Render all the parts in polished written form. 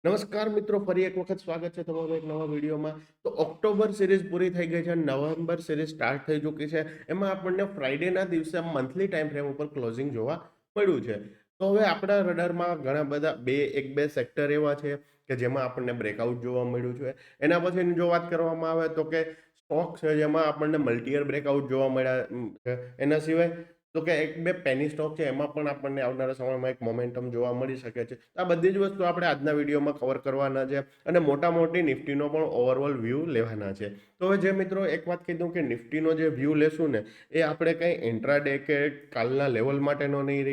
નમસ્કાર મિત્રો, ફરી એક વખત સ્વાગત છે તમારું એક નવા વિડીયોમાં. તો ઓક્ટોબર સિરીઝ પૂરી થઈ ગઈ છે, નવેમ્બર સિરીઝ સ્ટાર્ટ થઈ ચૂકી છે. એમાં આપણને ફ્રાઈડેના દિવસે મંથલી ટાઈમ ફ્રેમ ઉપર ક્લોઝિંગ જોવા મળ્યું છે. તો હવે આપણા રડારમાં ઘણા બધા એક બે સેક્ટર એવા છે કે જેમાં આપણને બ્રેકઆઉટ જોવા મળ્યું છે. એના પછીની જો વાત કરવામાં આવે તો કે સ્ટોક છે જેમાં આપણને મલ્ટીયર બ્રેકઆઉટ જોવા મળ્યા છે. એના સિવાય તો કે એક બે પેની સ્ટોક છે એમાં પણ આપણને આવનારા સમયમાં એક મોમેન્ટમ જોવા મળી શકે છે. આ બધી જ વસ્તુ આપણે આજના વિડીયોમાં કવર કરવાના છે અને મોટા મોટી નિફ્ટીનો પણ ઓવરઓલ વ્યૂ લેવાના છે. તો હવે જે મિત્રો એક વાત કીધું કે નિફ્ટીનો જે વ્યૂ લેશું ને એ આપણે કંઈ ઇન્ટ્રાડે કે કાલના લેવલ માટેનો નહીં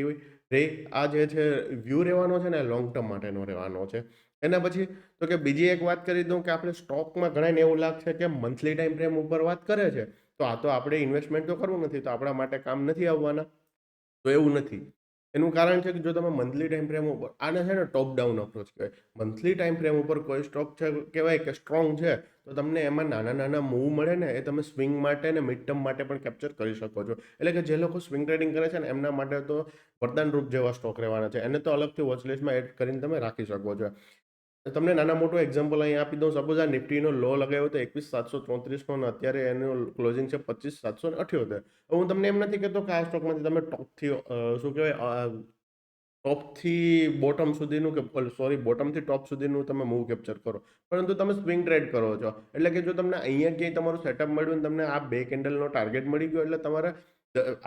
રહી. આ જે છે વ્યૂ રહેવાનો છે ને લોંગ ટર્મ માટેનો રહેવાનો છે. એના પછી તો કે બીજી એક વાત કરી દઉં કે આપણે સ્ટોકમાં ઘણાને એવું લાગશે કે મંથલી ટાઈમ ફ્રેમ ઉપર વાત કરે છે તો આ તો આપણે ઇન્વેસ્ટમેન્ટ તો કરવું નથી, તો આપણા માટે કામ નથી આવવાના. તો એવું નથી. એનું કારણ છે કે જો તમે મંથલી ટાઈમ ફ્રેમ ઉપર, આને છે ને ટોપ ડાઉન અપ્રોચ કહેવાય. મંથલી ટાઈમ ફ્રેમ ઉપર કોઈ સ્ટોક છે કહેવાય કે સ્ટ્રોંગ છે તો તમને એમાં નાના નાના મૂવ મળે ને એ તમે સ્વિંગ માટે ને મિડ ટર્મ માટે પણ કેપ્ચર કરી શકો છો. એટલે કે જે લોકો સ્વિંગ ટ્રેડિંગ કરે છે ને એમના માટે તો વરદાન રૂપ જેવા સ્ટોક રહેવાના છે. એને તો અલગથી વોચલિસ્ટમાં એડ કરીને તમે રાખી શકો છો. તમને નાના મોટું એક્ઝામ્પલ અહીં આપી દઉં. સપોઝ આ નિફ્ટીનો લો લગાવ્યો હતો 21,734 નો, અત્યારે એનું ક્લોઝિંગ છે 25,778. હું તમને એમ નથી કહેતો કે આ સ્ટોકમાંથી તમે ટોપથી શું કહેવાય ટોપથી બોટમ સુધીનું કે સોરી બોટમથી ટોપ સુધીનું તમે મૂવ કેપ્ચર કરો, પરંતુ તમે સ્વિંગ ટ્રેડ કરો છો. એટલે કે જો તમને અહીંયા ક્યાંય તમારું સેટઅપ મળ્યું ને તમને આ બે કેન્ડલનો ટાર્ગેટ મળી ગયો એટલે તમારે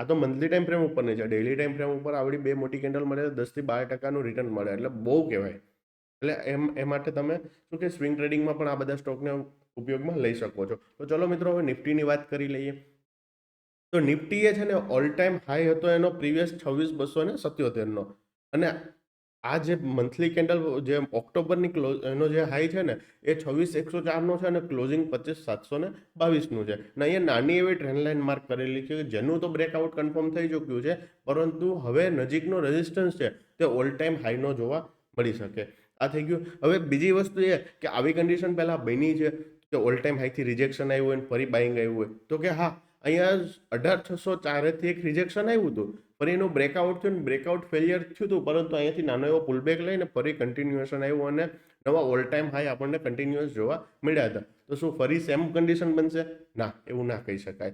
આ તો મંથલી ટાઈમ ફ્રેમ ઉપર નહીં છે, ડેલી ટાઈમ ફ્રેમ ઉપર આવડી બે મોટી કેન્ડલ મળે 10 થી 12% રિટર્ન મળે એટલે બહુ કહેવાય. એટલે એ માટે તમે શું કે સ્વિંગ ટ્રેડિંગમાં પણ આ બધા સ્ટોકને ઉપયોગમાં લઈ શકો છો. તો ચલો મિત્રો, હવે નિફ્ટીની વાત કરી લઈએ. તો નિફ્ટી એ છે ને ઓલ ટાઈમ હાઈ હતો એનો પ્રીવિયસ 26,277 નો. અને આ જે મંથલી કેન્ડલ જે ઓક્ટોબરની એનો જે હાઈ છે ને એ 26,104 નો છે અને ક્લોઝિંગ 25,722 નું છે. ને અહીંયા નાની એવી ટ્રેન્ડ લાઇન માર્ક કરેલી છે જેનું તો બ્રેકઆઉટ કન્ફર્મ થઈ ચૂક્યું છે, પરંતુ હવે નજીકનો રેઝિસ્ટન્સ છે તે ઓલ ટાઈમ હાઈનો જોવા મળી શકે. આ થઈ ગયું. હવે બીજી વસ્તુ એ કે આવી કન્ડિશન પહેલા બની છે કે ઓલ ટાઈમ હાઈથી રિજેક્શન આવ્યું હોય ને ફરી બાઇંગ આવ્યું હોય, તો કે હા, અહીંયા 18,604 એક રિજેક્શન આવ્યું હતું, ફરી એનું બ્રેકઆઉટ થયું ને બ્રેકઆઉટ ફેલિયર થયું હતું, પરંતુ અહીંયાથી નાનો એવો પુલબેક લઈને ફરી કન્ટિન્યુએશન આવ્યું અને નવા ઓલ ટાઈમ હાઈ આપણને કન્ટિન્યુઅસ જોવા મળ્યા હતા. તો શું ફરી સેમ કન્ડિશન બનશે? ના, એવું ના કહી શકાય.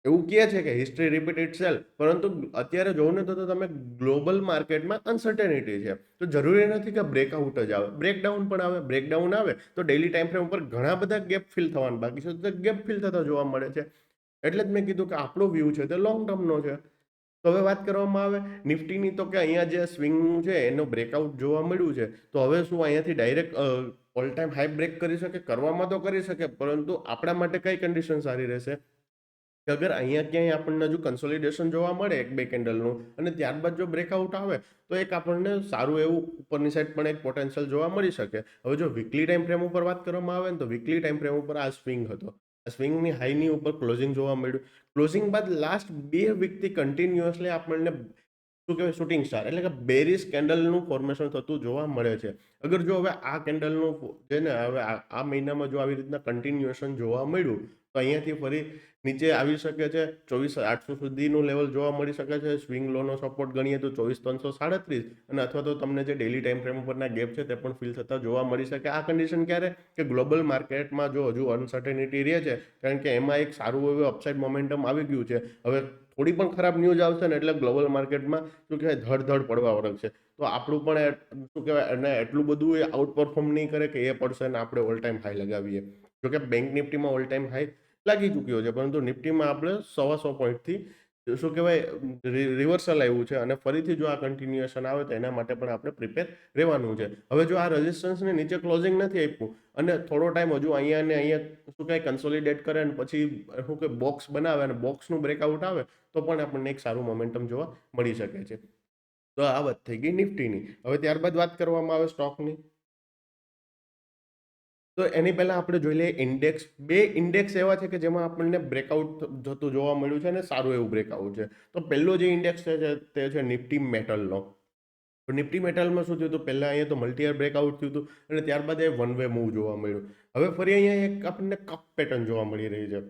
એવું કહે છે કે હિસ્ટ્રી રિપીટ ઇટસેલ્ફ, પરંતુ અત્યારે જોવું ને તો તમે ગ્લોબલ માર્કેટમાં અનસર્ટેનિટી છે. તો જરૂરી નથી કે બ્રેકઆઉટ જ આવે, બ્રેકડાઉન પણ આવે. બ્રેકડાઉન આવે તો ડેલી ટાઈમ ફ્રેમ ઉપર ઘણા બધા ગેપ ફિલ થવાના બાકી છે, તો ગેપ ફિલ થતા જોવા મળે છે. એટલે જ મેં કીધું કે આપણો વ્યૂ છે તે લોંગ ટર્મનો છે. તો હવે વાત કરવામાં આવે નિફ્ટીની, તો કે અહીંયા જે સ્વિંગ છે એનું બ્રેકઆઉટ જોવા મળ્યું છે. તો હવે શું અહીંયાથી direct all time high break કરી શકે? કરવામાં તો કરી શકે, પરંતુ આપણા માટે કઈ કન્ડિશન સારી રહેશે કે અગર અહીંયા ક્યાંય આપણને હજુ કન્સોલિડેશન જોવા મળે એક બે કેન્ડલનું અને ત્યારબાદ જો બ્રેકઆઉટ આવે તો એક આપણને સારું એવું ઉપરની સાઈડ પણ એક પોટેન્શિયલ જોવા મળી શકે. હવે જો વીકલી ટાઈમ ફ્રેમ ઉપર વાત કરવામાં આવે ને તો વીકલી ટાઈમ ફ્રેમ ઉપર આ સ્વિંગ હતો, આ સ્વિંગની હાઈની ઉપર ક્લોઝિંગ જોવા મળ્યું. ક્લોઝિંગ બાદ લાસ્ટ 2 વીકથી કન્ટિન્યુઅસલી આપણને શું કહેવાય શૂટિંગ સ્ટાર એટલે કે બેરિસ કેન્ડલનું ફોર્મેશન થતું જોવા મળે છે. અગર જો હવે આ કેન્ડલનું છે ને હવે આ મહિનામાં જો આવી રીતના કન્ટિન્યુએશન જોવા મળ્યું તો અહીંયાથી ફરી નીચે આવી શકે છે. 24,800 સુધીનું લેવલ જોવા મળી શકે છે. સ્વિંગ લોનો સપોર્ટ ગણીએ તો 24,337, અને અથવા તો તમને જે ડેલી ટાઈમ ફ્રેમ ઉપરના ગેપ છે તે પણ ફિલ થતા જોવા મળી શકે. આ કન્ડિશન ક્યારે કે ગ્લોબલ માર્કેટમાં જો હજુ અનસર્ટેનિટી રહે છે, કારણ કે એમાં એક સારું એવું અપસાઇડ મોમેન્ટમ આવી ગયું છે. હવે થોડી પણ ખરાબ ન્યૂઝ આવશે ને એટલે ગ્લોબલ માર્કેટમાં શું કહેવાય ધડ પડવા વળગશે. તો આપણું પણ શું કહેવાય અને એટલું બધું એ આઉટ પરફોર્મ નહીં કરે કે એ પડશે ને આપણે ઓલ ટાઈમ હાઈ લગાવીએ. જોકે બેંક નિફ્ટીમાં ઓલ ટાઈમ હાઈ લાગી ચૂક્યો છે, પરંતુ નિફ્ટીમાં આપણે 125 પોઈન્ટથી શું કહેવાય રિવર્સલ આવ્યું છે અને ફરીથી જો આ કન્ટિન્યુએશન આવે તો એના માટે પણ આપણે પ્રિપેર રહેવાનું છે. હવે જો આ રેઝિસ્ટન્સને નીચે ક્લોઝિંગ નથી આપ્યું અને થોડો ટાઈમ હજુ અહીંયા ને અહીંયા શું કહે કન્સોલિડેટ કરે અને પછી શું કે બોક્સ બનાવે અને બોક્સનું બ્રેકઆઉટ આવે તો પણ આપણને એક સારું મોમેન્ટમ જોવા મળી શકે છે. તો આ વાત થઈ ગઈ નિફ્ટીની. હવે ત્યારબાદ વાત કરવામાં આવે સ્ટોકની, તો એની પહેલા આપણે જોઈ લઈએ ઇન્ડેક્સ. બે ઇન્ડેક્સ એવા છે કે જેમાં આપણને બ્રેકઆઉટ થતું જોવા મળ્યું છે અને સારું એવું બ્રેકઆઉટ છે. તો પહેલો જે ઇન્ડેક્સ છે તે છે નિફ્ટી મેટલનો. તો નિફ્ટી મેટલમાં શું થયું હતું, પહેલા અહીંયા તો મલ્ટીયર બ્રેકઆઉટ થયું હતું અને ત્યારબાદ એ વન વે મૂવ જોવા મળ્યું. હવે ફરી અહીંયા એક આપણને કપ પેટર્ન જોવા મળી રહી છે.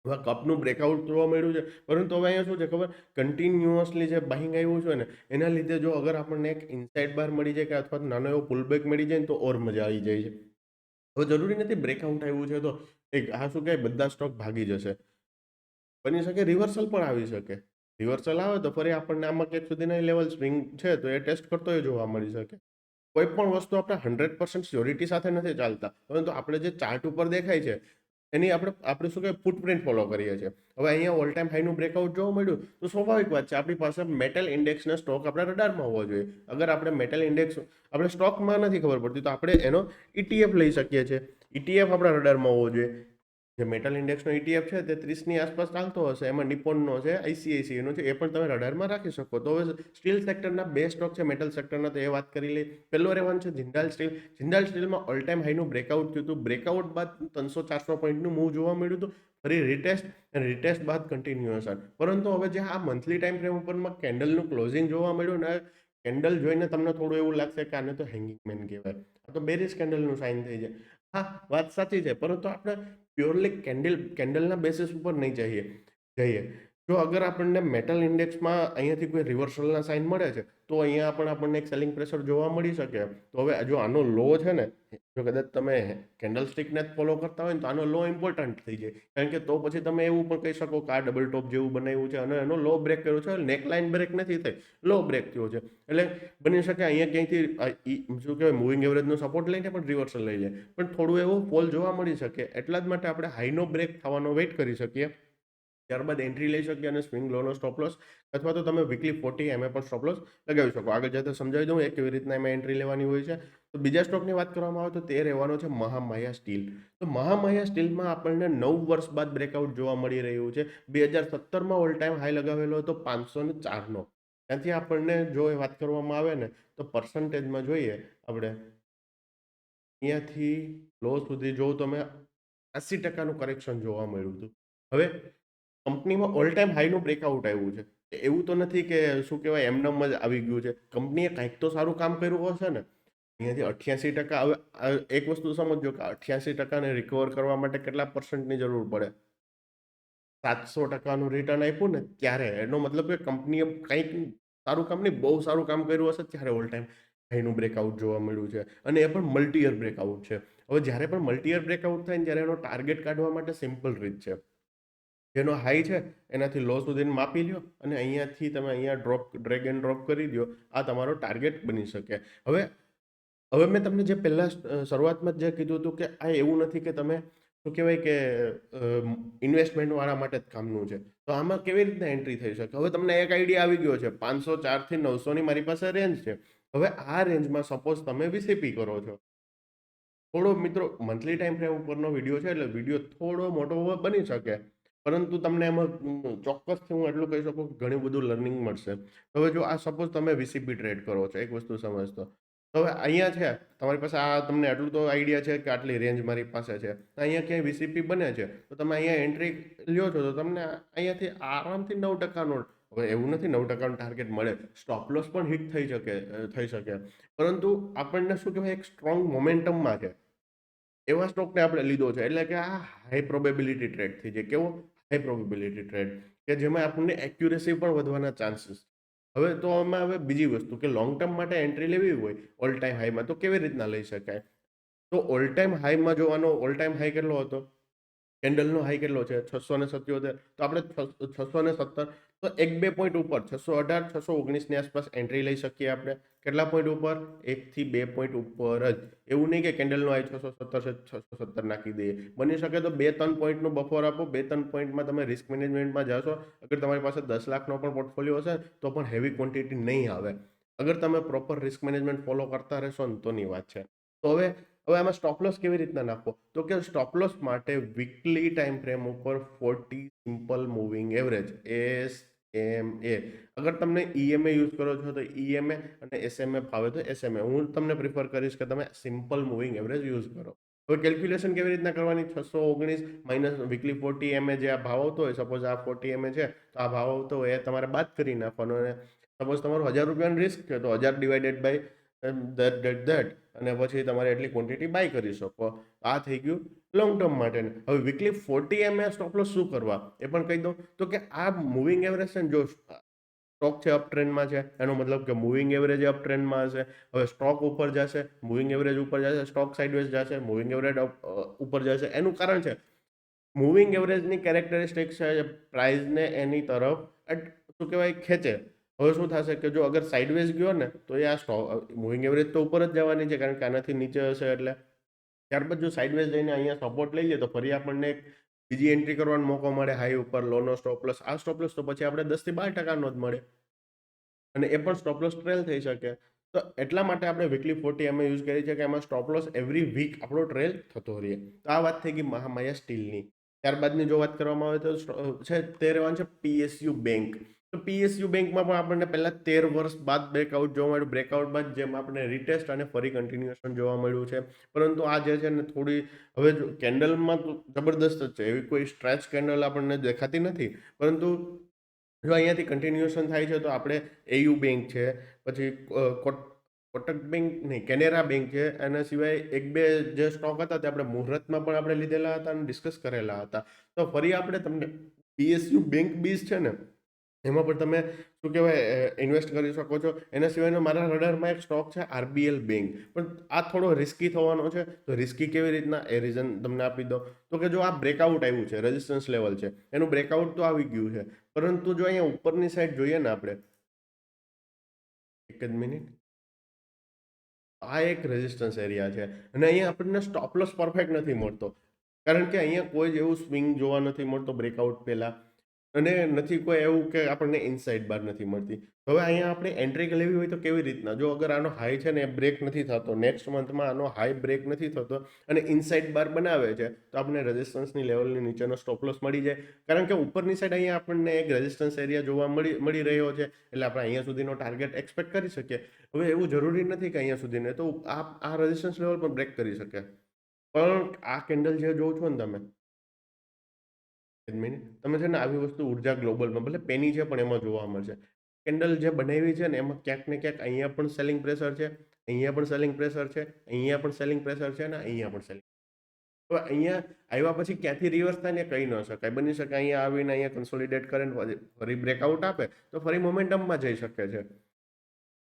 હવે કપનું બ્રેકઆઉટ જોવા મળ્યું છે, પરંતુ હવે અહીંયા શું છે ખબર, કન્ટિન્યુઅસલી જે બાઇંગ આવ્યું છે ને એના લીધે જો અગર આપણને એક ઇનસાઇડ બાર મળી જાય કે અથવા તો નાનો એવો પુલબેક મળી જાય ને તો ઓર મજા આવી જાય છે. હવે જરૂરી નથી બ્રેકઆઉટ આવ્યું છે તો એક આ શું કહે બધા સ્ટોક ભાગી જશે. બની શકે રિવર્સલ પણ આવી શકે. રિવર્સલ આવે તો ફરી આપણને આમાં ક્યાંક સુધીના લેવલ સ્વિંગ છે તો એ ટેસ્ટ કરતો જોવા મળી શકે. કોઈ પણ વસ્તુ આપણે 100% સ્યોરિટી સાથે નથી ચાલતા, પરંતુ આપણે જે ચાર્ટ ઉપર દેખાય છે એની આપણે શું કહેવાય ફૂટપ્રિન્ટ ફોલો કરીએ છીએ. હવે અહીંયા ઓલ ટાઈમ હાઈનું બ્રેકઆઉટ જોવા મળ્યું તો સ્વાભાવિક વાત છે આપણી પાસે મેટલ ઇન્ડેક્સના સ્ટોક આપણા રડારમાં હોવો જોઈએ. અગર આપણે મેટલ ઇન્ડેક્સ આપણે સ્ટોકમાં નથી ખબર પડતી તો આપણે એનો ETF લઈ શકીએ છીએ. ETF આપણા રડારમાં હોવો જોઈએ. જે મેટલ ઇન્ડેક્સનો ETF છે તે 30ની આસપાસ ચાલતો હશે, એમાં નિપ્પોનનો છે, ICICIનો છે, એ પણ તમે રડારમાં રાખી શકો. તો હવે સ્ટીલ સેક્ટરના બે સ્ટોક છે મેટલ સેક્ટરના, તો એ વાત કરી લઈએ. પહેલો રહેવાનું છે જિંદાલ સ્ટીલ. જિંદાલ સ્ટીલમાં ઓલ ટાઈમ હાઈનું બ્રેકઆઉટ થયું હતું. બ્રેકઆઉટ બાદ 300-400 પોઈન્ટનું મૂવ જોવા મળ્યું હતું. ફરી રિટેસ્ટ અને રિટેસ્ટ બાદ કન્ટિન્યુએશન. પરંતુ હવે જે આ મંથલી ટાઈમ ફ્રેમ ઉપરમાં કેન્ડલનું ક્લોઝિંગ જોવા મળ્યું ને, કેન્ડલ જોઈને તમને થોડું એવું લાગશે કે આને તો હેંગિંગ મેન કહેવાય, આ તો બેરિશ કેન્ડલનું સાઇન થઈ જાય. હા, વાત સાચી છે, પરંતુ આપણે પ્યોરલી કેન્ડલના બેસિસ ઉપર નહીં જઈએ. જો અગર આપણને મેટલ ઇન્ડેક્સમાં અહીંયાથી કોઈ રિવર્સલના સાઇન મળે છે તો અહીંયા પણ આપણને એક સેલિંગ પ્રેશર જોવા મળી શકે. તો હવે જો આનો લો છે ને, જો કદાચ તમે કેન્ડલ સ્ટિકને જ ફોલો કરતા હોય ને તો આનો લો ઇમ્પોર્ટન્ટ થઈ જાય. કારણ કે તો પછી તમે એવું પણ કહી શકો કે આ ડબલ ટોપ જેવું બનાવ્યું છે અને એનો લો બ્રેક કર્યો છે, નેકલાઇન બ્રેક નથી થઈ, લો બ્રેક થયો છે. એટલે બની શકે અહીંયા ક્યાંયથી શું કહેવાય મૂવિંગ એવરેજનો સપોર્ટ લઈને પણ રિવર્સલ લઈ લે, પણ થોડું એવું ફોલ જોવા મળી શકે. એટલા જ માટે આપણે હાઈનો બ્રેક થવાનો વેઇટ કરી શકીએ, ત્યારબાદ એન્ટ્રી લઈ શકીએ અને સ્વિંગ લોનો સ્ટોપ લોસ અથવા તો તમે વીકલી 40 એમએ પણ સ્ટોપ લોસ લગાવી શકો. આગળ જતા સમજાવી દઉં એ કેવી રીતના એમાં એન્ટ્રી લેવાની હોય છે. તો બીજા સ્ટોકની વાત કરવામાં આવે તો તે રહેવાનો છે મહામાયા સ્ટીલ. તો મહામાયા સ્ટીલમાં આપણને 9 વર્ષ બાદ બ્રેકઆઉટ જોવા મળી રહ્યું છે. 2017માં ઓલ ટાઈમ હાઈ લગાવેલો હતો 504નો. ત્યાંથી આપણને જો એ વાત કરવામાં આવે ને તો પર્સન્ટેજમાં જોઈએ આપણે, અહીંયાથી લો સુધી જો તમે 80%નું કરેક્શન જોવા મળ્યું હતું. હવે કંપનીમાં ઓલ ટાઈમ હાઈનું બ્રેકઆઉટ આવ્યું છે. એવું તો નથી કે શું કહેવાય એમનેમ જ આવી ગયું છે, કંપનીએ કંઈક તો સારું કામ કર્યું હશે ને. અહીંયાથી 88%. હવે એક વસ્તુ સમજો કે 88%ને રિકવર કરવા માટે કેટલા પર્સન્ટની જરૂર પડે. 700%નું રિટર્ન આપ્યું ને ત્યારે એનો મતલબ કે કંપનીએ કંઈક સારું કામ નહીં, બહુ સારું કામ કર્યું હશે ત્યારે ઓલ ટાઈમ હાઈનું બ્રેકઆઉટ જોવા મળ્યું છે. અને એ પણ મલ્ટી યર બ્રેકઆઉટ છે. હવે જ્યારે પણ મલ્ટી યર બ્રેકઆઉટ થાય ને ત્યારે એનો ટાર્ગેટ કાઢવા માટે સિમ્પલ રીત છે. જેનો હાઈ છે એનાથી લો સુધીને માપી લ્યો અને અહીંયાથી તમે અહીંયા ડ્રેગ એન્ડ ડ્રોપ કરી દો. આ તમારો ટાર્ગેટ બની શકે. હવે હવે મેં તમને જે પહેલા શરૂઆતમાં જે કીધું હતું કે આ એવું નથી કે તમે શું કહેવાય કે ઇન્વેસ્ટમેન્ટ વાળા માટે જ કામનું છે, તો આમાં કેવી રીતના એન્ટ્રી થઈ શકે. હવે તમને એક આઈડિયા આવી ગયો છે. 504 થી 900 ની મારી પાસે રેન્જ છે. હવે આ રેન્જમાં સપોઝ તમે VCP કરો છો, થોડો મિત્રો મંથલી ટાઈમ ફ્રેમ ઉપરનો વિડીયો છે એટલે વિડીયો થોડો મોટો બની શકે, પરંતુ તમને એમાં ચોક્કસથી હું એટલું કહી શકું કે ઘણું બધું લર્નિંગ મળશે. હવે જો આ સપોઝ તમે VCP ટ્રેડ કરો છો, એક વસ્તુ સમજતો, તો હવે અહીંયા છે તમારી પાસે આ તમને આટલું તો આઈડિયા છે કે આટલી રેન્જ મારી પાસે છે, અહીંયા ક્યાંય VCP બને છે તો તમે અહીંયા એન્ટ્રી લ્યો છો તો તમને અહીંયાથી આરામથી 9%નો, હવે એવું નથી 9%નું ટાર્ગેટ મળે, સ્ટોપ લોસ પણ હિટ થઈ શકે, પરંતુ આપણને શું કહેવાય એક સ્ટ્રોંગ મોમેન્ટમમાં છે એવા સ્ટોકને આપણે લીધો છે. એટલે કે આ હાઈ પ્રોબેબિલિટી ટ્રેડ થઈ જાય. કેવો હાઈ પ્રોબેબિલિટી ટ્રેડ કે જેમાં આપણને એક્યુરેસી પણ વધવાના ચાન્સીસ. હવે તો આમાં હવે બીજી વસ્તુ કે લોંગ ટર્મ માટે એન્ટ્રી લેવી હોય ઓલ ટાઈમ હાઈમાં તો કેવી રીતના લઈ શકાય. તો ઓલ ટાઈમ હાઈમાં જોવાનો, ઓલ ટાઈમ હાઈ કેટલો હતો, કેન્ડલનો હાઈ કેટલો છે 677, તો આપણે 617, તો 1-2 પોઈન્ટ ઉપર 618, 619 ની આસપાસ એન્ટ્રી લઈ શકીએ આપણે. કેટલા પોઈન્ટ ઉપર, 1 થી 2 પોઈન્ટ ઉપર જ. એવું નહીં કે કેન્ડલનો હાઈ 617 છે 617 નાખી દઈએ. બની શકે તો 2-3 પોઈન્ટનું બફર આપો. 2-3 પોઈન્ટમાં તમે રિસ્ક મેનેજમેન્ટમાં જશો. અગર તમારી પાસે 10 લાખનો પણ પોર્ટફોલિયો હશે તો પણ હેવી ક્વોન્ટિટી નહીં આવે, અગર તમે પ્રોપર રિસ્ક મેનેજમેન્ટ ફોલો કરતા રહેશો ને તોની વાત છે. તો હવે આમાં સ્ટોપ લોસ કેવી રીતના નાખવો, તો કે સ્ટોપ લોસ માટે વીકલી ટાઈમ ફ્રેમ ઉપર 40 સિમ્પલ મૂવિંગ એવરેજ SMA. અગર તમને EMA યુઝ કરો છો તો EMA અને SMA ફાવે તો SMA. હું તમને પ્રિફર કરીશ કે તમે સિમ્પલ મૂવિંગ એવરેજ યુઝ કરો. હવે કેલ્ક્યુલેશન કેવી રીતના કરવાની, 619 માઇનસ વીકલી 40 MA જે આ ભાવ આવતો હોય, સપોઝ આ 40 MA છે તો આ ભાવ આવતો હોય એ તમારે બાદ કરી નાખવાનો. અને સપોઝ તમારું 1000 રૂપિયાનું રિસ્ક છે તો 1000 divided by that that that અને પછી તમારે એટલી ક્વોન્ટિટી બાય કરી શકો. આ થઈ ગયું લોંગ ટર્મ માટે. હવે વીકલી 40 એમએ સ્ટોપ લોસ શું કરવા એ પણ કહી દઉં. તો કે આ મૂવિંગ એવરેજ છે ને, જો સ્ટોક છે અપ ટ્રેન્ડમાં છે, એનો મતલબ કે મૂવિંગ એવરેજ અપ ટ્રેન્ડમાં હશે. હવે સ્ટોક ઉપર જશે, મૂવિંગ એવરેજ ઉપર જશે, સ્ટોક સાઇડવેઝ જશે, મૂવિંગ એવરેજ ઉપર જશે. એનું કારણ છે મૂવિંગ એવરેજની કેરેક્ટરિસ્ટિક છે પ્રાઇસને એની તરફ શું કહેવાય ખેંચે. હવે શું થશે કે જો અગર સાઇડવેઝ ગયો ને તો એ આ સ્ટોક મૂવિંગ એવરેજ તો ઉપર જ જવાની છે, કારણ કે આનાથી નીચે હશે એટલે. ત્યારબાદ જો સાઇડવેઝ જઈને અહીંયા સપોર્ટ લઈ લે તો ફરી આપણને એક બીજી એન્ટ્રી કરવાનો મોકો મળે હાઈ ઉપર, લોનો સ્ટોપ લોસ, આ સ્ટોપ લોસ તો પછી આપણે 10 થી 12% જ મળે, અને એ પણ સ્ટોપ લોસ ટ્રેલ થઈ શકે. તો એટલા માટે આપણે વીકલી 40 એમએ યુઝ કરી છે કે એમાં સ્ટોપ લોસ એવરી વીક આપણો ટ્રેલ થતો રહે. તો આ વાત થઈ ગઈ મહામાયા સ્ટીલની. ત્યારબાદની જો વાત કરવામાં આવે તો છે તે રહેવાનું છે પીએસયુ બેંક. તો પીએસયુ બેંકમાં પણ આપણને પહેલા 13 વર્ષ બાદ બ્રેકઆઉટ જોવા મળ્યું. બ્રેકઆઉટ બાદ જેમ આપણે રિટેસ્ટ અને ફરી કન્ટિન્યુએશન જોવા મળ્યું છે. પરંતુ આ જે છે ને થોડી હવે કેન્ડલમાં તો જબરદસ્ત જ છે, એવી કોઈ સ્ટ્રેચ કેન્ડલ આપણને દેખાતી નથી. પરંતુ જો અહીંયાથી કન્ટિન્યુએશન થાય છે તો આપણે એયુ બેંક છે, પછી કોટક બેંક નહીં, કેનેરા બેંક છે, એના સિવાય એક બે જે સ્ટોક હતા તે આપણે મુહૂર્તમાં પણ આપણે લીધેલા હતા અને ડિસ્કસ કરેલા હતા. તો ફરી આપણે તમને પીએસયુ બેંક બીસ છે ને એમાં પણ તમે શું કહેવાય ઇન્વેસ્ટ કરી શકો છો. એના સિવાયનો મારા રડારમાં એક સ્ટોક છે આરબીએલ બેંક, પણ આ થોડો રિસ્કી થવાનો છે. તો રિસ્કી કેવી રીતના એ રીઝન તમને આપી દો. તો કે જો આ બ્રેકઆઉટ આવ્યું છે, રેઝિસ્ટન્સ લેવલ છે, એનું બ્રેકઆઉટ તો આવી ગયું છે, પરંતુ જો અહીંયા ઉપરની સાઈડ જોઈએ ને આપણે, એક જ મિનિટ, આ એક રેઝિસ્ટન્સ એરિયા છે અને અહીંયા આપણને સ્ટોપ લોસ પરફેક્ટ નથી મળતો, કારણ કે અહીંયા કોઈ જ એવું સ્વિંગ જોવા નથી મળતો બ્રેકઆઉટ પહેલા, અને નથી કોઈ એવું કે આપણને ઇનસાઇડ બાર નથી મળતી. હવે અહીંયા આપણે એન્ટ્રી લેવી હોય તો કેવી રીતના, જો અગર આનો હાઈ છે ને એ બ્રેક નથી થતો, નેક્સ્ટ મંથમાં આનો હાઈ બ્રેક નથી થતો અને ઇનસાઇડ બાર બનાવે છે, તો આપણે રેઝિસ્ટન્સની લેવલની નીચેનો સ્ટોપ લોસ મળી જાય. કારણ કે ઉપરની સાઈડ અહીંયા આપણને એક રેઝિસ્ટન્સ એરિયા જોવા મળી રહ્યો છે, એટલે આપણે અહીંયા સુધીનો ટાર્ગેટ એક્સપેક્ટ કરી શકીએ. હવે એવું જરૂરી નથી કે અહીંયા સુધીને તો આ રેઝિસ્ટન્સ લેવલ પર બ્રેક કરી શકે. પણ આ કેન્ડલ જે જોવો છો ને તમે, મિનિટ, તમે છે ને આવી વસ્તુ ઉર્જા ગ્લોબલમાં ભલે પેની છે પણ એમાં જોવા મળશે. કેન્ડલ જે બનાવી છે ને એમાં ક્યાંક ને ક્યાંક અહીંયા પણ સેલિંગ પ્રેશર છે, અહીંયા પણ સેલિંગ પ્રેશર છે, અહીંયા પણ સેલિંગ પ્રેશર છે, અને અહીંયા પણ સેલિંગ. હવે અહીંયા આવ્યા પછી ક્યાંથી રિવર્સ થાય ને કહી ન શકાય. બની શકે અહીંયા આવીને અહીંયા કન્સોલિડેટ કરે ને ફરી બ્રેકઆઉટ આપે તો ફરી મોમેન્ટમમાં જઈ શકે છે.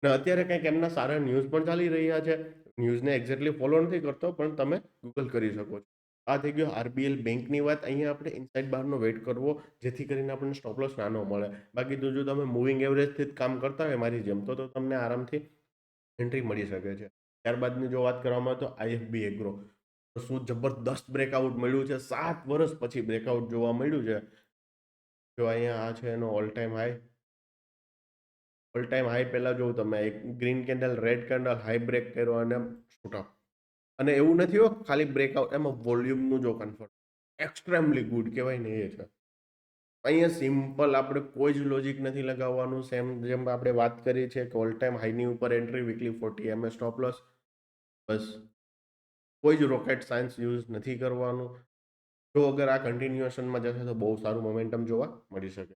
ને અત્યારે કંઈક એમના સારા ન્યૂઝ પણ ચાલી રહ્યા છે. ન્યૂઝને એક્ઝેક્ટલી ફોલો નથી કરતો, પણ તમે ગૂગલ કરી શકો છો. આ થઈ ગયો આરબીએલ બેંકની વાત. અહીંયા આપણે ઇનસાઇડ બારનો વેઇટ કરવો, જેથી કરીને આપણને સ્ટોપ લોસ નાનો મળે. બાકી તો જો તમે મૂવિંગ એવરેજથી જ કામ કરતા હોય મારી જેમ, તો તમને આરામથી એન્ટ્રી મળી શકે છે. ત્યારબાદની જો વાત કરવામાં આવે તો આઈએફબી એગ્રો, શું જબરદસ્ત બ્રેકઆઉટ મળ્યું છે. 7 વર્ષ પછી બ્રેકઆઉટ જોવા મળ્યું છે. જો અહીંયા આ છે એનો ઓલ ટાઈમ હાઈ પહેલા જોઉં તમે, એક green candle, red candle, high break કર્યો અને શૂટ અપ. અને એવું નથી હો ખાલી બ્રેકઆઉટ, એમાં વોલ્યુમનું જો કન્ફર્ટ એક્સ્ટ્રીમલી ગુડ કહેવાય ને એ છે. અહીંયા સિમ્પલ આપણે કોઈ જ લોજિક નથી લગાવવાનું. સેમ જેમ આપણે વાત કરી છે કે ઓલ ટાઈમ હાઈની ઉપર entry, weekly 40 MA stop loss, બસ કોઈ જ રોકેટ સાયન્સ યુઝ નથી કરવાનું. જો અગર આ કન્ટિન્યુએશનમાં જશે તો બહુ સારું મોમેન્ટમ જોવા મળી શકે.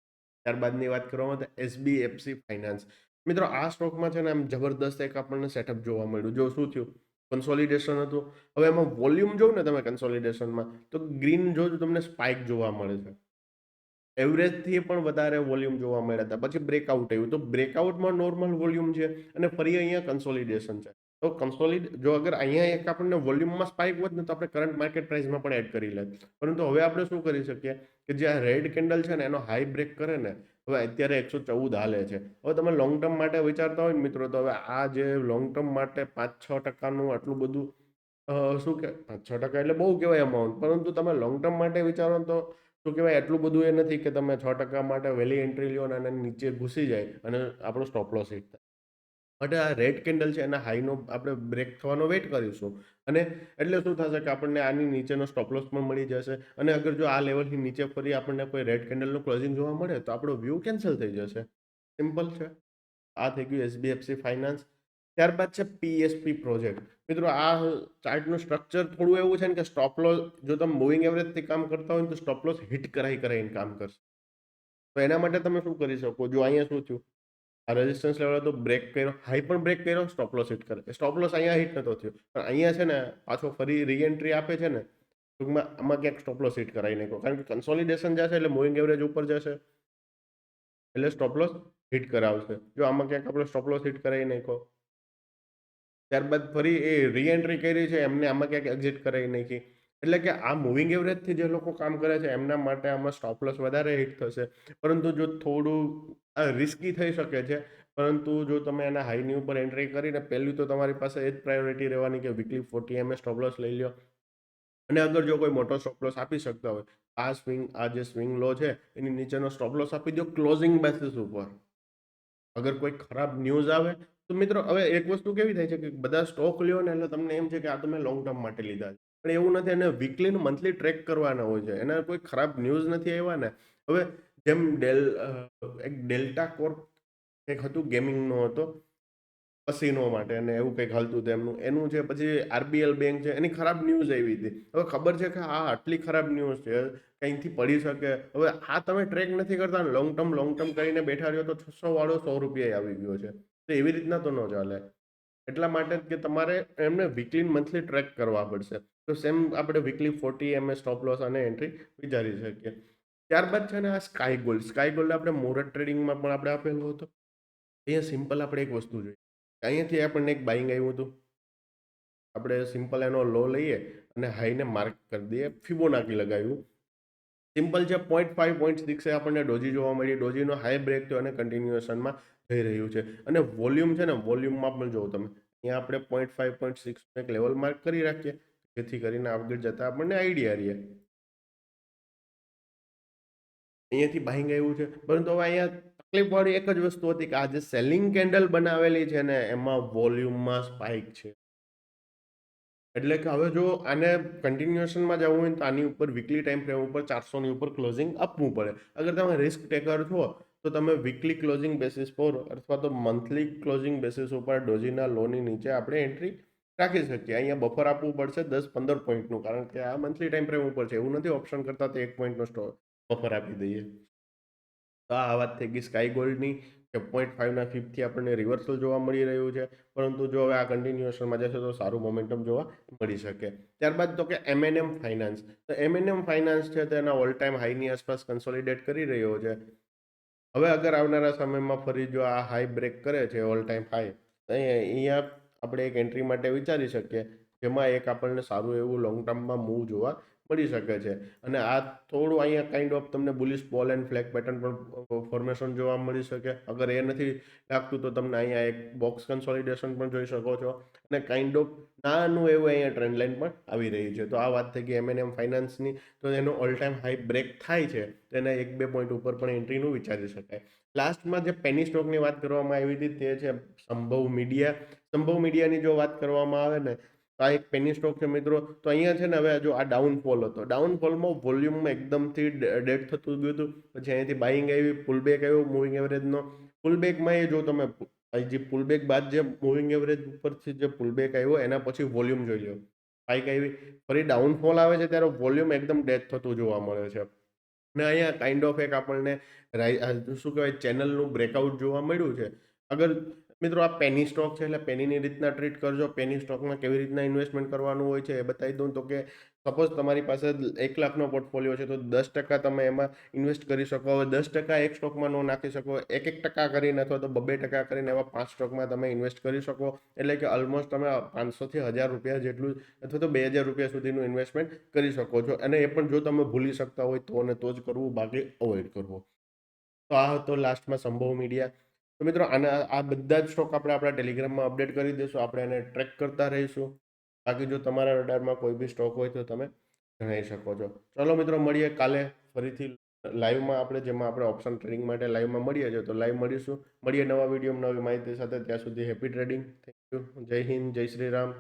ત્યારબાદની વાત કરવામાં તો એસબીએફસી ફાઇનાન્સ. મિત્રો આ સ્ટોકમાં છે ને આમ જબરદસ્ત એક આપણને સેટઅપ જોવા મળ્યું. જો શું થયું, કન્સોલિડેશન હતું. હવે એમાં વોલ્યુમ જોઉં ને તમે કન્સોલિડેશનમાં, તો ગ્રીન જો તમને સ્પાઇક જોવા મળે છે, એવરેજથી પણ વધારે વોલ્યુમ જોવા મળ્યા હતા. પછી બ્રેકઆઉટ આવ્યું, તો બ્રેકઆઉટમાં નોર્મલ વોલ્યુમ છે અને ફરી અહીંયા કન્સોલિડેશન છે. તો જો અગર અહીંયા એક આપણને વોલ્યુમમાં સ્પાઇક હોત ને તો આપણે કરંટ માર્કેટ પ્રાઇસમાં પણ એડ કરી લેત. પરંતુ હવે આપણે શું કરી શકીએ કે જે આ રેડ કેન્ડલ છે ને એનો હાઈ બ્રેક કરે ને, હવે અત્યારે 114 હાલે છે. હવે તમે લોંગ ટર્મ માટે વિચારતા હોય ને મિત્રો, તો હવે આ જે લોંગ ટર્મ માટે 5-6% આટલું બધું શું કે 5-6% એટલે બહુ કહેવાય અમાઉન્ટ, પરંતુ તમે લોંગ ટર્મ માટે વિચારો તો શું કહેવાય એટલું બધું એ નથી કે તમે 6% માટે વહેલી એન્ટ્રી લ્યો અને નીચે ઘૂસી જાય અને આપણો સ્ટોપ લોસ હિટ થાય. બટ આ રેડ કેન્ડલ છે એના હાઈનો આપણે બ્રેક થવાનો વેઇટ કરીશું, અને એટલે શું થશે કે આપણને આની નીચેનો સ્ટોપ લોસ પણ મળી જશે. અને અગર જો આ લેવલથી નીચે ફરી આપણને કોઈ રેડ કેન્ડલનું ક્લોઝિંગ જોવા મળે તો આપણો વ્યૂ કેન્સલ થઈ જશે. સિમ્પલ છે. આ થઈ ગયું એસબીએફસી ફાઇનાન્સ. ત્યારબાદ છે પીએસપી પ્રોજેક્ટ. મિત્રો આ ચાર્ટનું સ્ટ્રક્ચર થોડું એવું છે ને કે સ્ટોપ લોસ, જો તમે મૂવિંગ એવરેજથી કામ કરતા હોય તો સ્ટોપ લોસ હિટ કરાઈને કામ કરશે. તો એના માટે તમે શું કરી શકો, જો અહીંયા શું થયું, આ રેઝિસ્ટન્સ લેવલ હતો, બ્રેક કર્યો, હાઈ પણ બ્રેક કર્યો, સ્ટોપ લોસ હિટ કરે. સ્ટોપ લોસ અહીંયા હિટ નતો થયો, પણ અહીંયા છે ને પાછો ફરી રીએન્ટ્રી આપે છે ને, ટૂંકમાં આમાં ક્યાંક સ્ટોપ લોસ હિટ કરાવી નાખ્યો, કારણ કે કન્સોલિડેશન જશે એટલે મૂવિંગ એવરેજ ઉપર જશે એટલે સ્ટોપ લોસ હિટ કરાવશે. જો આમાં ક્યાંક આપણે સ્ટોપ લોસ હિટ કરાવી નાખ્યો, ત્યારબાદ ફરી એ રીએન્ટ્રી કરી છે એમને આમાં ક્યાંક એક્ઝિટ કરાવી નાખી, એટલે કે આ મૂવિંગ એવરેજથી જે લોકો કામ કરે છે એમના માટે આમાં સ્ટોપ લોસ વધારે હિટ થશે. પરંતુ જો થોડું આ રિસ્કી થઈ શકે છે, પરંતુ જો તમે એના હાઈની ઉપર એન્ટ્રી કરીને પહેલું તો તમારી પાસે એ જ પ્રાયોરિટી રહેવાની કે વીકલી 40 MS સ્ટોપ લોસ લઈ લો. અને અગર જો કોઈ મોટો સ્ટોપ લોસ આપી શકતા હોય, આ જે સ્વિંગ લો છે એની નીચેનો સ્ટોપ લોસ આપી દો ક્લોઝિંગ બેસિસ ઉપર. અગર કોઈ ખરાબ ન્યૂઝ આવે તો મિત્રો હવે એક વસ્તુ કેવી થાય છે કે બધા સ્ટોક લ્યો ને એટલે તમને એમ છે કે આ તમે લોંગ ટર્મ માટે લીધા છે, પણ એવું નથી. એને વીકલી ને મંથલી ટ્રેક કરવાના હોય છે. એના કોઈ ખરાબ ન્યૂઝ નથી આવ્યા ને. હવે જેમ એક ડેલ્ટા કોર્પ એક હતું, ગેમિંગનો હતો, કસિનો માટે, અને એવું કંઈક હાલતું હતું એનું છે. પછી આરબીએલ બેંક છે, એની ખરાબ ન્યૂઝ આવી હતી. હવે ખબર છે કે આ આટલી ખરાબ ન્યૂઝ છે, કંઈથી પડી શકે. હવે આ તમે ટ્રેક નથી કરતા, લોંગ ટર્મ કરીને બેઠા રહ્યો તો 600 વાળો 100 રૂપિયા આવી ગયો છે. તો એવી રીતના તો ન ચાલે. એટલા માટે જ કે તમારે એમને વીકલી મંથલી ટ્રેક કરવા પડશે. તો સેમ આપણે વીકલી 40 MS સ્ટોપ લોસ અને એન્ટ્રી વિચારી શકીએ. ત્યારબાદ છે ને આ સ્કાય ગોલ્ડ આપણે મુહૂર્ત ટ્રેડિંગમાં પણ આપણે આપેલું હતું. અહીંયા સિમ્પલ આપણે એક વસ્તુ જોઈએ, અહીંયાથી આપણને એક બાઇંગ આવ્યું હતું, આપણે સિમ્પલ એનો લો લઈએ અને હાઈને માર્ક કરી દઈએ, ફિબોનાકી લગાવ્યું. સિમ્પલ છે 0.5 0.6 આપણને ડોજી જોવા મળી. ડોજીનો હાઈ બ્રેક થયો અને કન્ટિન્યુએશનમાં થઈ રહ્યું છે. અને વોલ્યુમ છે ને, વોલ્યુમમાં પણ જોવો તમે, અહીંયા આપણે 0.5 0.6 એક લેવલ માર્ક કરી રાખીએ, જેથી કરીને આગળ જતા આપણને આઈડિયા રહીએ. અહીંયાથી બાઇંગ આવ્યું છે, પરંતુ હવે અહીંયા તકલીફ વાળી એક જ વસ્તુ હતી કે આ જે સેલિંગ કેન્ડલ બનાવેલી છે ને એમાં વોલ્યુમમાં સ્પાઇક છે. એટલે કે હવે જો આને કન્ટિન્યુએશનમાં જવું હોય તો આની ઉપર વીકલી ટાઈમ ફ્રેમ ઉપર 400 ની ઉપર ક્લોઝિંગ આપવું પડે. અગર તમે રિસ્ક ટેકર છો તો તમે વીકલી ક્લોઝિંગ બેસિસ પર અથવા તો મંથલી ક્લોઝિંગ બેસિસ ઉપર ડોજીના લોની નીચે આપણે એન્ટ્રી રાખી શકીએ. અહીંયા બફર આપવું પડશે 10-15 પોઈન્ટનું, કારણ કે આ મંથલી ટાઈમ ફ્રેમ ઉપર છે. એવું નથી ઓપ્શન કરતા તો 1 પોઈન્ટનો બફર આપી દઈએ. તો આ વાત થઈ ગઈ સ્કાય ગોલ્ડની, કે 0.5 ના ફિફથી આપણને રિવર્સલ જોવા મળી રહ્યું છે. પરંતુ જો હવે આ કન્ટિન્યુએશનમાં જશે તો સારું મોમેન્ટમ જોવા મળી શકે. ત્યારબાદ તો કે એમએનએમ ફાઇનાન્સ. તો એમએનએમ ફાઇનાન્સ છે તેના ઓલ ટાઈમ હાઈની આસપાસ કન્સોલિડેટ કરી રહ્યો છે. હવે અગર આવનારા સમયમાં ફરી જો આ હાઈ બ્રેક કરે છે, ઓલ ટાઈમ હાઈ, તો અહીંયા આપણે એક એન્ટ્રી માટે વિચારી શકીએ, જેમાં એક આપણને સારું એવું લોંગ ટર્મમાં મૂવ જોવા મળી શકે છે. અને આ થોડું અહીંયા કાઇન્ડ ઓફ તમને બુલિશ બોલ એન્ડ ફ્લેગ પેટર્ન પણ ફોર્મેશન જોવા મળી શકે. અગર એ નથી લાગતું તો તમને અહીંયા એક બોક્સ કન્સોલિડેશન પણ જોઈ શકો છો, અને કાઇન્ડ ઓફ નાનું એવું અહીંયા ટ્રેન્ડ લાઇન પણ આવી રહી છે. તો આ વાત થઈ ગઈ એમએનએમ ફાઇનાન્સની. તો એનો ઓલ ટાઈમ હાઈ બ્રેક થાય છે તેના 1-2 પોઈન્ટ ઉપર પણ એન્ટ્રીનું વિચારી શકાય. લાસ્ટમાં જે પેની સ્ટોકની વાત કરવામાં આવી હતી તે છે સંભવ મીડિયા. સંભવ મીડિયાની જો વાત કરવામાં આવે ને, તો આ એક પેની સ્ટોક છે મિત્રો. તો અહીંયા છે ને, હવે જો આ ડાઉનફોલ હતો, ડાઉનફોલમાં વોલ્યુમમાં એકદમથી ડેડ થતું ગયું હતું. પછી અહીંયાથી બાઇંગ આવી, પુલબેક આવ્યો મૂવિંગ એવરેજનો. પુલબેકમાં એ જો તમે જે પુલબેક બાદ જે મૂવિંગ એવરેજ ઉપરથી જે પુલબેક આવ્યો એના પછી વોલ્યુમ જોઈ લો, સ્પાઇક આવી, ફરી ડાઉનફોલ આવે છે ત્યારે વોલ્યુમ એકદમ ડેડ થતું જોવા મળે છે. ને અહીંયા કાઇન્ડ ઓફ એક આપણને શું કહેવાય, ચેનલનું બ્રેકઆઉટ જોવા મળ્યું છે. અગર મિત્રો આ પેની સ્ટોક છે એટલે પેનીની રીતના ટ્રીટ કરજો. પેની સ્ટોકમાં કેવી રીતના ઇન્વેસ્ટમેન્ટ કરવાનું હોય છે એ બતાવી દઉં. તો કે સપોઝ તમારી પાસે 1 લાખનો પોર્ટફોલિયો છે તો 10% તમે એમાં ઇન્વેસ્ટ કરી શકો. હવે 10% એક સ્ટોકમાં ન નાખી શકો, 1-1% કરીને અથવા તો 2-2% કરીને એવા 5 સ્ટોકમાં તમે ઇન્વેસ્ટ કરી શકો. એટલે કે ઓલમોસ્ટ તમે 500 થી 1000 રૂપિયા જેટલું અથવા તો 2000 રૂપિયા સુધીનું ઇન્વેસ્ટમેન્ટ કરી શકો છો. અને એ પણ જો તમે ભૂલી શકતા હોય તો, અને તો જ કરવું, બાકી અવોઇડ કરવો. તો આ હતો લાસ્ટમાં સંભવ મીડિયા. તો મિત્રો આ બધા જ સ્ટોક આપણે આપણા ટેલિગ્રામમાં અપડેટ કરી દઈશું. આપણે એને ટ્રેક કરતા રહીશું. બાકી જો તમારા રડારમાં કોઈ બી સ્ટોક હોય તો તમે જણાવી શકો છો. ચલો મિત્રો, મળીએ કાલે ફરીથી લાઈવમાં આપણે, જેમાં આપણે ઓપ્શન ટ્રેડિંગ માટે લાઈવમાં મળીએ છીએ. તો લાઈવ મળીશું, મળીએ નવા વિડીયો નવી માહિતી સાથે. ત્યાં સુધી હેપી ટ્રેડિંગ. Thank you. જય હિન્દ, જય શ્રી રામ.